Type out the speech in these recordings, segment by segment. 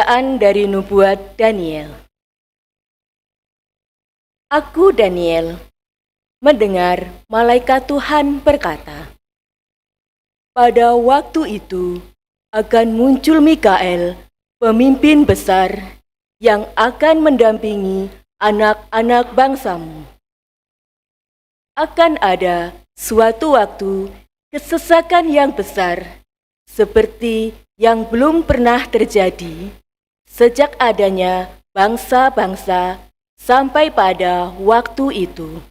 Bacaan dari Nubuat Daniel. Aku, Daniel, mendengar malaikat Tuhan berkata, pada waktu itu akan muncul Mikael, pemimpin besar yang akan mendampingi anak-anak bangsamu. Akan ada suatu waktu kesesakan yang besar, seperti yang belum pernah terjadi sejak adanya bangsa-bangsa sampai pada waktu itu.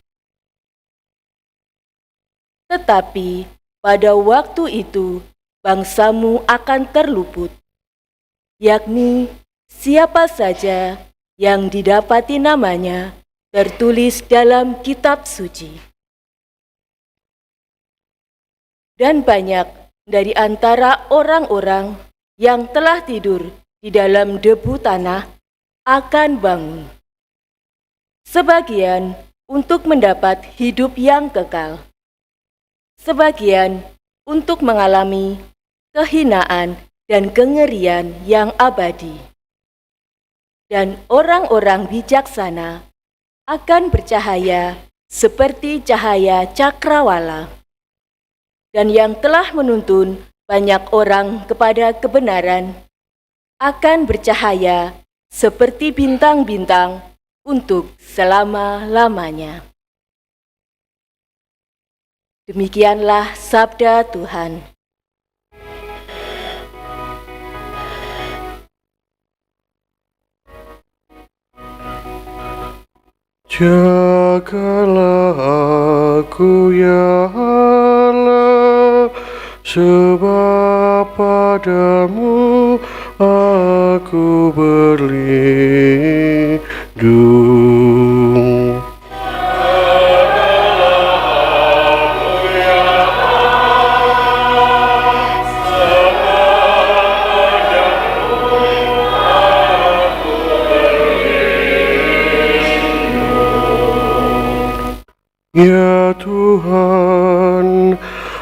Tetapi pada waktu itu bangsamu akan terluput, yakni siapa saja yang didapati namanya tertulis dalam kitab suci. Dan banyak dari antara orang-orang yang telah tidur di dalam debu tanah akan bangun. Sebagian untuk mendapat hidup yang kekal, sebagian untuk mengalami kehinaan dan kengerian yang abadi. Dan orang-orang bijaksana akan bercahaya seperti cahaya cakrawala. Dan yang telah menuntun banyak orang kepada kebenaran akan bercahaya seperti bintang-bintang untuk selama-lamanya. Demikianlah sabda Tuhan. Jagalah aku ya Allah, sebab padamu aku berlindung. Ya Tuhan,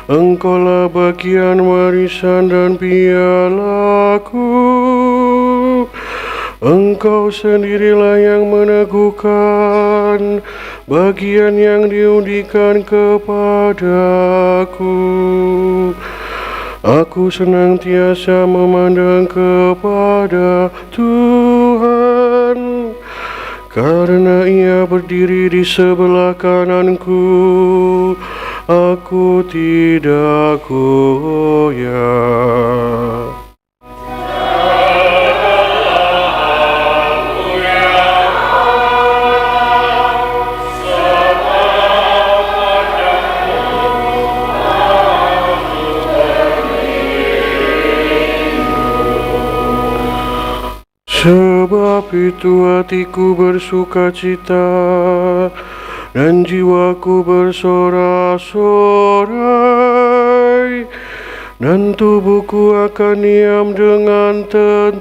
Engkaulah bagian warisan dan pialaku. Engkau sendirilah yang meneguhkan bagian yang diundikan kepadaku. Aku senantiasa memandang kepada Tuhan, karena Ia berdiri di sebelah kananku, aku tidak goyah. Sebab itu hatiku bersukacita dan jiwaku bersorak-sorai, dan tubuhku akan diam dengan tenteram.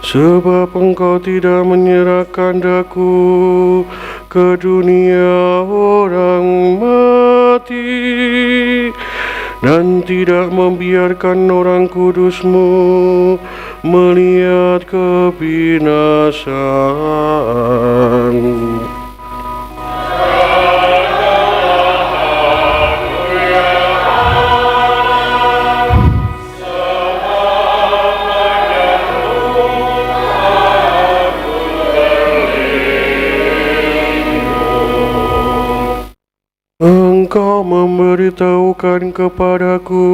Sebab Engkau tidak menyerahkan daku ke dunia orang mati, dan tidak membiarkan orang kudus-Mu melihat kebinasaan. Engkau memberitahukan kepadaku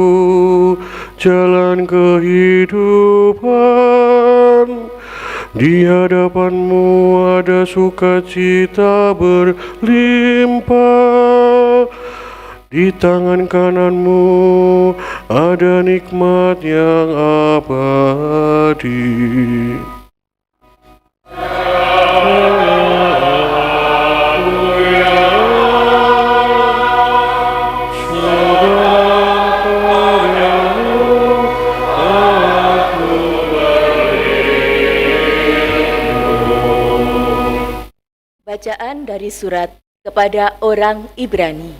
jalan kehidupan. Di hadapan-Mu ada sukacita berlimpah. Di tangan kanan-Mu ada nikmat yang abadi. Bacaan dari surat kepada orang Ibrani.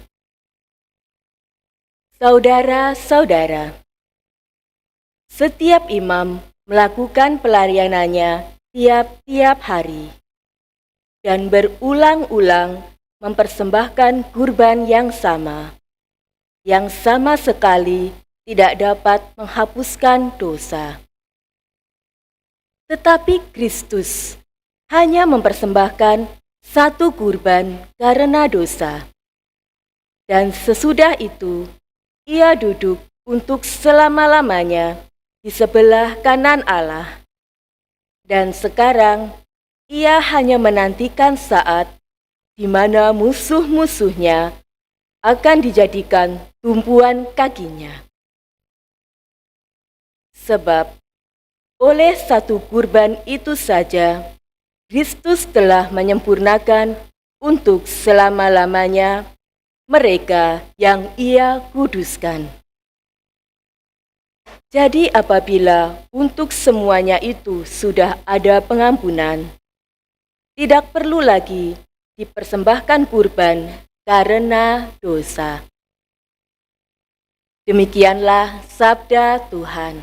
Saudara-saudara, Setiap imam melakukan pelayanannya tiap-tiap hari dan berulang-ulang mempersembahkan kurban yang sama sekali tidak dapat menghapuskan dosa. Tetapi Kristus hanya mempersembahkan satu kurban karena dosa. Dan sesudah itu, ia duduk untuk selama-lamanya di sebelah kanan Allah. Dan sekarang, ia hanya menantikan saat di mana musuh-musuhnya akan dijadikan tumpuan kakinya. Sebab, oleh satu kurban itu saja, Kristus telah menyempurnakan untuk selama-lamanya mereka yang ia kuduskan. Jadi apabila untuk semuanya itu sudah ada pengampunan, tidak perlu lagi dipersembahkan kurban karena dosa. Demikianlah sabda Tuhan.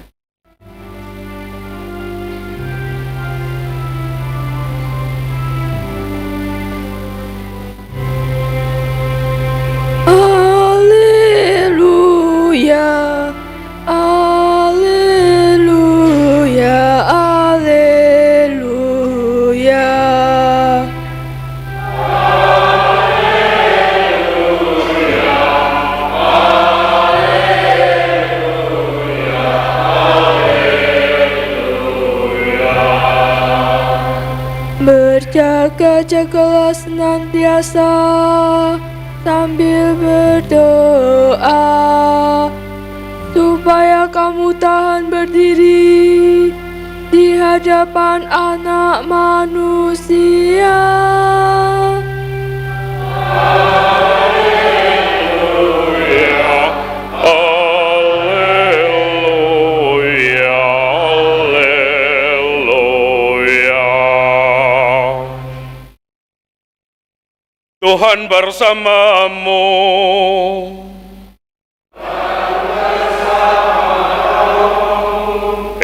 Alleluia, alleluia, alleluia. Berjaga-jagalah senantiasa sambil berdoa, supaya kamu tahan berdiri di hadapan Anak Manusia. Tuhan bersamamu.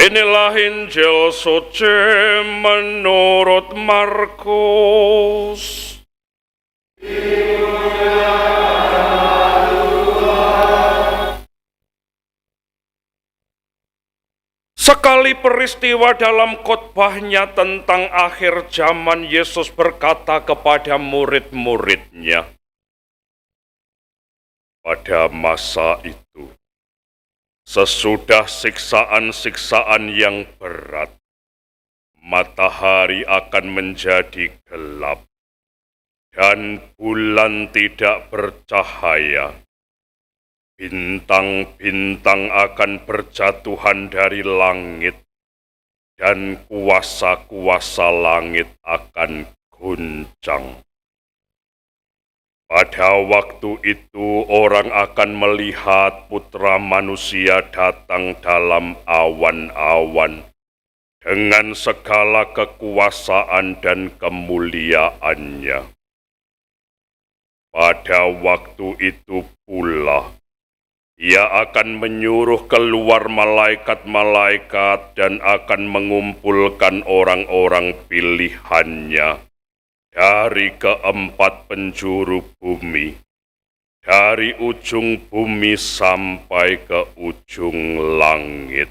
Inilah Injil suci menurut Markus. Sekali peristiwa dalam khotbahnya tentang akhir zaman, Yesus berkata kepada murid-muridnya, pada masa itu, sesudah siksaan-siksaan yang berat, matahari akan menjadi gelap dan bulan tidak bercahaya. Bintang-bintang akan berjatuhan dari langit, dan kuasa-kuasa langit akan goncang. Pada waktu itu orang akan melihat Putra Manusia datang dalam awan-awan dengan segala kekuasaan dan kemuliaannya. Pada waktu itu pula, Ia akan menyuruh keluar malaikat-malaikat dan akan mengumpulkan orang-orang pilihannya dari keempat penjuru bumi, dari ujung bumi sampai ke ujung langit.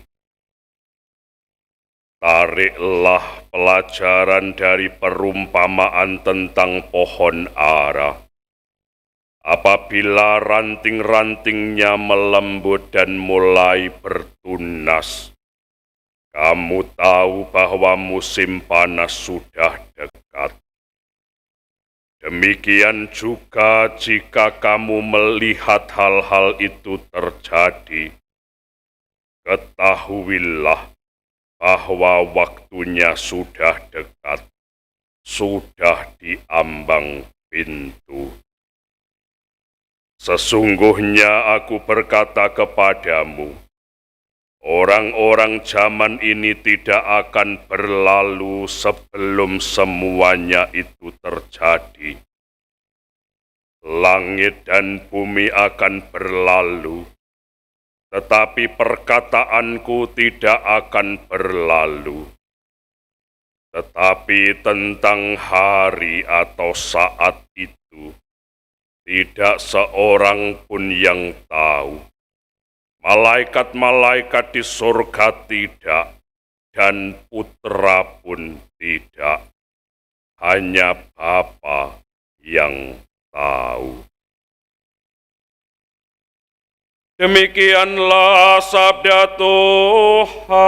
Tariklah pelajaran dari perumpamaan tentang pohon ara. Apabila ranting-rantingnya melembut dan mulai bertunas, kamu tahu bahwa musim panas sudah dekat. Demikian juga jika kamu melihat hal-hal itu terjadi, ketahuilah bahwa waktunya sudah dekat, sudah di ambang pintu. Sesungguhnya aku berkata kepadamu, orang-orang zaman ini tidak akan berlalu sebelum semuanya itu terjadi. Langit dan bumi akan berlalu, tetapi perkataanku tidak akan berlalu. Tetapi tentang hari atau saat itu, tidak seorang pun yang tahu. Malaikat-malaikat di surga tidak, dan Putra pun tidak. Hanya Bapa yang tahu. Demikianlah sabda Tuhan.